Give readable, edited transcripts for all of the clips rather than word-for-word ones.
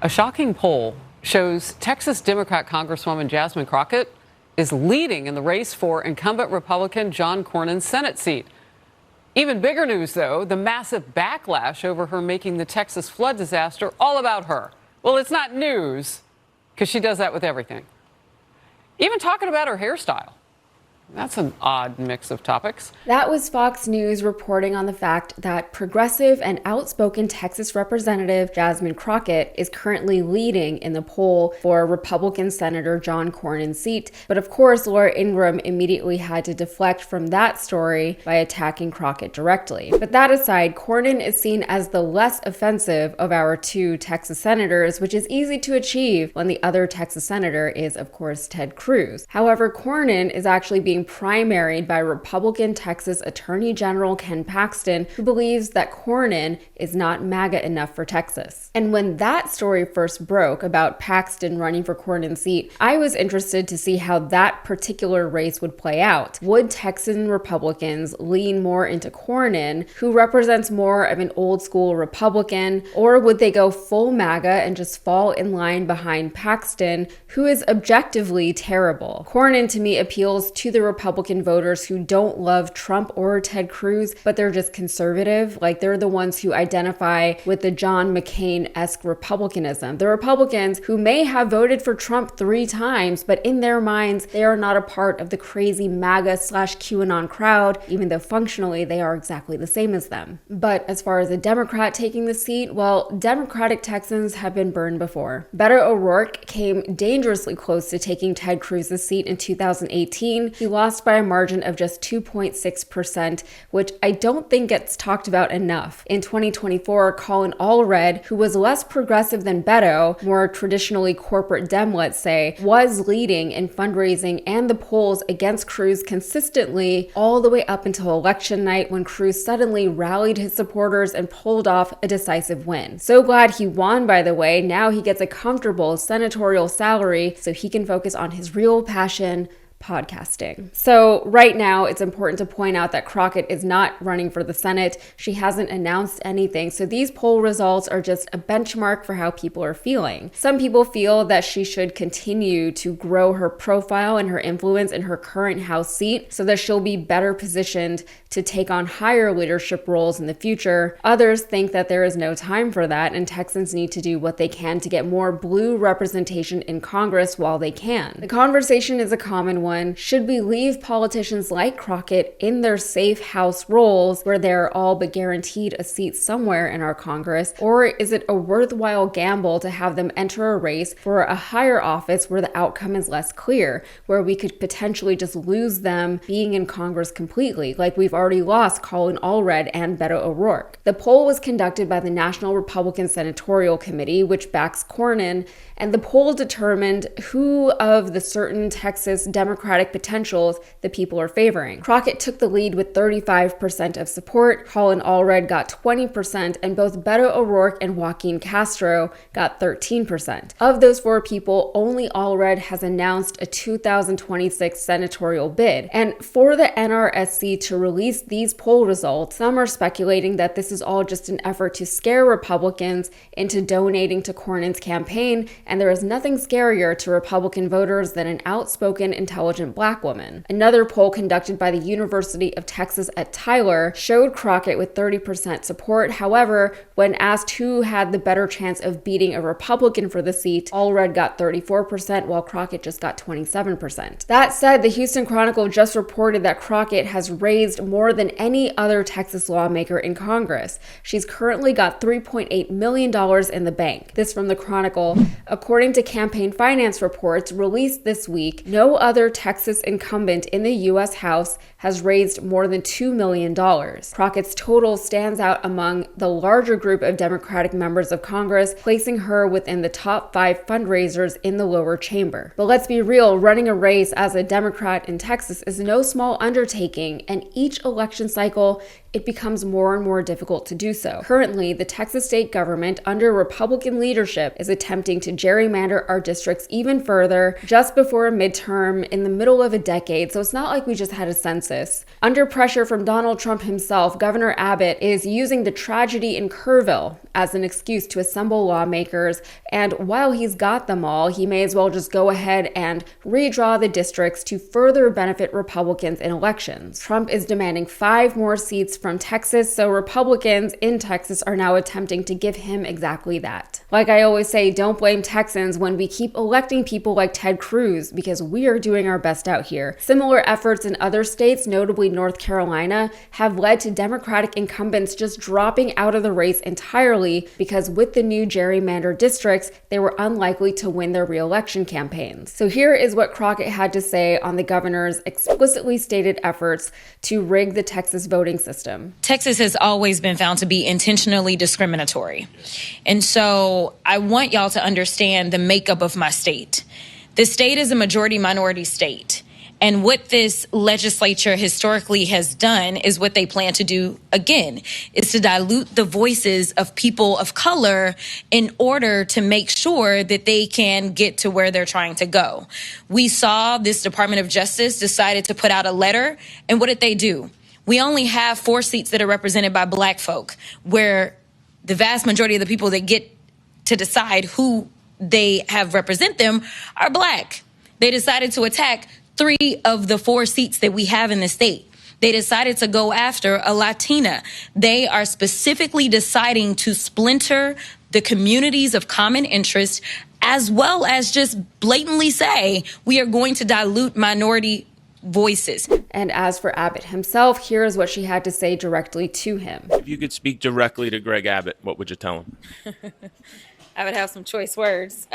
A shocking poll shows Texas Democrat Congresswoman Jasmine Crockett is leading in the race for incumbent Republican John Cornyn's Senate seat. Even bigger news, though, the massive backlash over her making the Texas flood disaster all about her. Well, it's not news, because she does that with everything. Even talking about her hairstyle. That's an odd mix of topics. That was Fox News reporting on the fact that progressive and outspoken Texas Representative Jasmine Crockett is currently leading in the poll for Republican Senator John Cornyn's seat. But of course, Laura Ingraham immediately had to deflect from that story by attacking Crockett directly. But that aside, Cornyn is seen as the less offensive of our two Texas senators, which is easy to achieve when the other Texas senator is, of course, Ted Cruz. However, Cornyn is actually being primaried by Republican Texas Attorney General Ken Paxton, who believes that Cornyn is not MAGA enough for Texas. And when that story first broke about Paxton running for Cornyn's seat, I was interested to see how that particular race would play out. Would Texan Republicans lean more into Cornyn, who represents more of an old school Republican, or would they go full MAGA and just fall in line behind Paxton, who is objectively terrible? Cornyn to me appeals to the Republican voters who don't love Trump or Ted Cruz, but they're just conservative. Like, they're the ones who identify with the John McCain-esque Republicanism. The Republicans who may have voted for Trump 3 times, but in their minds, they are not a part of the crazy MAGA/QAnon crowd, even though functionally they are exactly the same as them. But as far as a Democrat taking the seat, well, Democratic Texans have been burned before. Beto O'Rourke came dangerously close to taking Ted Cruz's seat in 2018. He lost by a margin of just 2.6%, which I don't think gets talked about enough. In 2024, Colin Allred, who was less progressive than Beto, more traditionally corporate Dem, let's say, was leading in fundraising and the polls against Cruz consistently all the way up until election night, when Cruz suddenly rallied his supporters and pulled off a decisive win. So glad he won, by the way. Now he gets a comfortable senatorial salary so he can focus on his real passion, podcasting. So right now, it's important to point out that Crockett is not running for the Senate. She hasn't announced anything. So these poll results are just a benchmark for how people are feeling. Some people feel that she should continue to grow her profile and her influence in her current House seat so that she'll be better positioned to take on higher leadership roles in the future. Others think that there is no time for that, and Texans need to do what they can to get more blue representation in Congress while they can. The conversation is a common one. Should we leave politicians like Crockett in their safe House roles where they're all but guaranteed a seat somewhere in our Congress? Or is it a worthwhile gamble to have them enter a race for a higher office where the outcome is less clear, where we could potentially just lose them being in Congress completely, like we've already lost Colin Allred and Beto O'Rourke? The poll was conducted by the National Republican Senatorial Committee, which backs Cornyn, and the poll determined who of the certain Texas Democratic potentials the people are favoring. Crockett took the lead with 35% of support, Colin Allred got 20%, and both Beto O'Rourke and Joaquin Castro got 13%. Of those 4 people, only Allred has announced a 2026 senatorial bid. And for the NRSC to release these poll results, some are speculating that this is all just an effort to scare Republicans into donating to Cornyn's campaign, and there is nothing scarier to Republican voters than an outspoken, intelligent Black woman. Another poll conducted by the University of Texas at Tyler showed Crockett with 30% support. However, when asked who had the better chance of beating a Republican for the seat, Allred got 34%, while Crockett just got 27%. That said, the Houston Chronicle just reported that Crockett has raised more than any other Texas lawmaker in Congress. She's currently got $3.8 million in the bank. This from the Chronicle. According to campaign finance reports released this week, no other Texas incumbent in the U.S. House has raised more than $2 million. Crockett's total stands out among the larger group of Democratic members of Congress, placing her within the top 5 fundraisers in the lower chamber. But let's be real, running a race as a Democrat in Texas is no small undertaking, and each election cycle it becomes more and more difficult to do so. Currently, the Texas state government under Republican leadership is attempting to gerrymander our districts even further just before a midterm in the middle of a decade, so it's not like we just had a census. Under pressure from Donald Trump himself, Governor Abbott is using the tragedy in Kerrville as an excuse to assemble lawmakers, and while he's got them all, he may as well just go ahead and redraw the districts to further benefit Republicans in elections. Trump is demanding 5 more seats from Texas, so Republicans in Texas are now attempting to give him exactly that. Like I always say, don't blame Texans when we keep electing people like Ted Cruz, because we are doing our best out here. Similar efforts in other states, notably North Carolina, have led to Democratic incumbents just dropping out of the race entirely because with the new gerrymander districts, they were unlikely to win their re-election campaigns. So here is what Crockett had to say on the governor's explicitly stated efforts to rig the Texas voting system. Texas has always been found to be intentionally discriminatory. And so I want y'all to understand the makeup of my state. The state is a majority-minority state. And what this legislature historically has done is what they plan to do again, is to dilute the voices of people of color in order to make sure that they can get to where they're trying to go. We saw this Department of Justice decided to put out a letter, and what did they do? We only have 4 seats that are represented by Black folk, where the vast majority of the people that get to decide who they have represent them are Black. They decided to attack 3 of the 4 seats that we have in the state. They decided to go after a Latina. They are specifically deciding to splinter the communities of common interest, as well as just blatantly say, we are going to dilute minority voices. And as for Abbott himself, here is what she had to say directly to him. If you could speak directly to Greg Abbott, what would you tell him? I would have some choice words.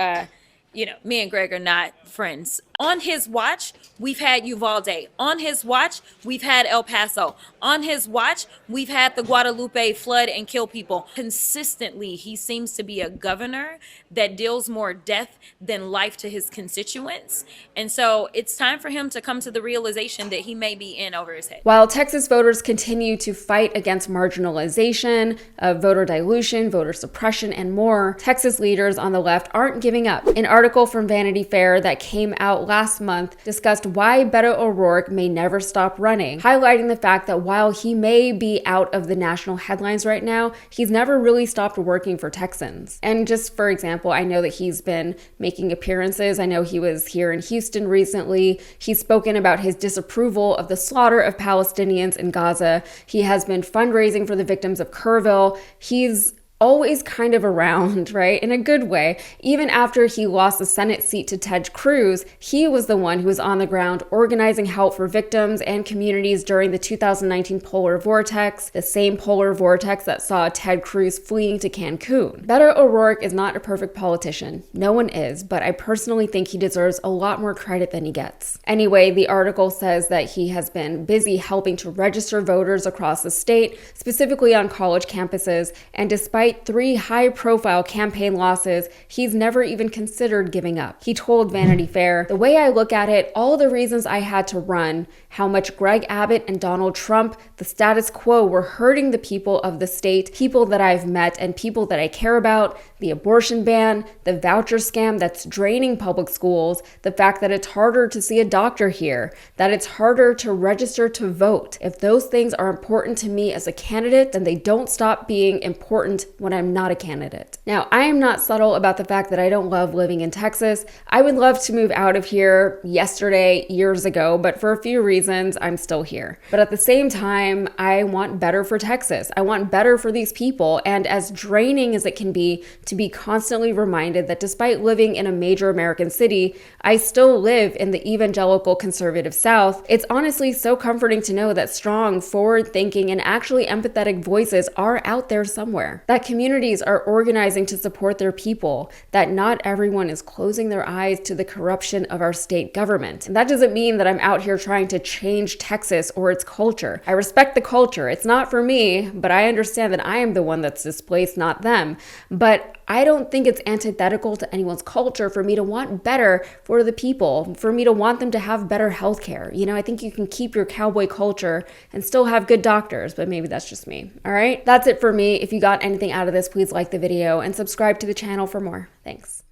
Me and Greg are not friends. On his watch, we've had Uvalde. On his watch, we've had El Paso. On his watch, we've had the Guadalupe flood and kill people. Consistently, he seems to be a governor that deals more death than life to his constituents. And so it's time for him to come to the realization that he may be in over his head. While Texas voters continue to fight against marginalization, voter dilution, voter suppression, and more, Texas leaders on the left aren't giving up. An article from Vanity Fair that came out last month discussed why Beto O'Rourke may never stop running, highlighting the fact that while he may be out of the national headlines right now, he's never really stopped working for Texans. And just for example, I know that he's been making appearances. I know he was here in Houston recently. He's spoken about his disapproval of the slaughter of Palestinians in Gaza. He has been fundraising for the victims of Kerrville. He's always kind of around, right? In a good way. Even after he lost the Senate seat to Ted Cruz, he was the one who was on the ground organizing help for victims and communities during the 2019 polar vortex, the same polar vortex that saw Ted Cruz fleeing to Cancun. Beto O'Rourke is not a perfect politician. No one is, but I personally think he deserves a lot more credit than he gets. Anyway, the article says that he has been busy helping to register voters across the state, specifically on college campuses, and despite 3 high-profile campaign losses, he's never even considered giving up. He told Vanity Fair, "The way I look at it, all the reasons I had to run, how much Greg Abbott and Donald Trump, the status quo, were hurting the people of the state, people that I've met and people that I care about, the abortion ban, the voucher scam that's draining public schools, the fact that it's harder to see a doctor here, that it's harder to register to vote. If those things are important to me as a candidate, then they don't stop being important when I'm not a candidate." Now, I am not subtle about the fact that I don't love living in Texas. I would love to move out of here yesterday, years ago, but for a few reasons, I'm still here. But at the same time, I want better for Texas. I want better for these people. And as draining as it can be to be constantly reminded that despite living in a major American city, I still live in the evangelical conservative South, it's honestly so comforting to know that strong, forward-thinking, and actually empathetic voices are out there somewhere. That communities are organizing to support their people, that not everyone is closing their eyes to the corruption of our state government. And that doesn't mean that I'm out here trying to change Texas or its culture. I respect the culture. It's not for me, but I understand that I am the one that's displaced, not them. But I don't think it's antithetical to anyone's culture for me to want better for the people, for me to want them to have better health care. You know, I think you can keep your cowboy culture and still have good doctors, but maybe that's just me. All right, that's it for me. If you got anything out of this, please like the video and subscribe to the channel for more. Thanks.